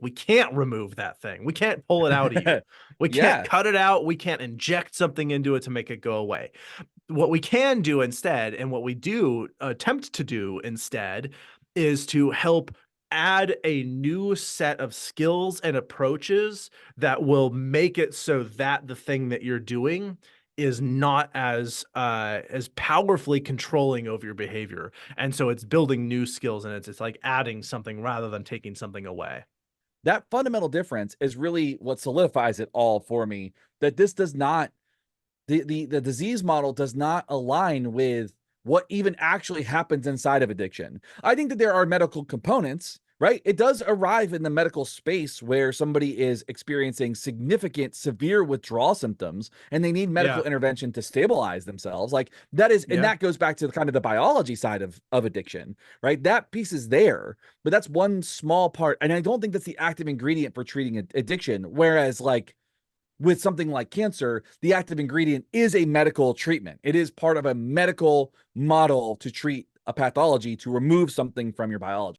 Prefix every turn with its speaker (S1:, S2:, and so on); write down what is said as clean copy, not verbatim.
S1: We can't remove that thing. We can't pull it out of you. We can't
S2: Yeah.
S1: cut it out. We can't inject something into it to make it go away. What we can do instead, and what we do attempt to do instead, is to help add a new set of skills and approaches that will make it so that the thing that you're doing is not as powerfully controlling over your behavior. And so it's building new skills, and it's like adding something rather than taking something away.
S2: That fundamental difference is really what solidifies it all for me, that this does not, the disease model does not align with what even actually happens inside of addiction. I think that there are medical components, right? It does arrive in the medical space where somebody is experiencing significant severe withdrawal symptoms and they need medical
S1: Yeah.
S2: intervention to stabilize themselves. Like that is, and
S1: Yeah.
S2: that goes back to kind of the biology side of addiction, right? That piece is there, but that's one small part. And I don't think that's the active ingredient for treating addiction. Whereas like with something like cancer, the active ingredient is a medical treatment. It is part of a medical model to treat a pathology, to remove something from your biology.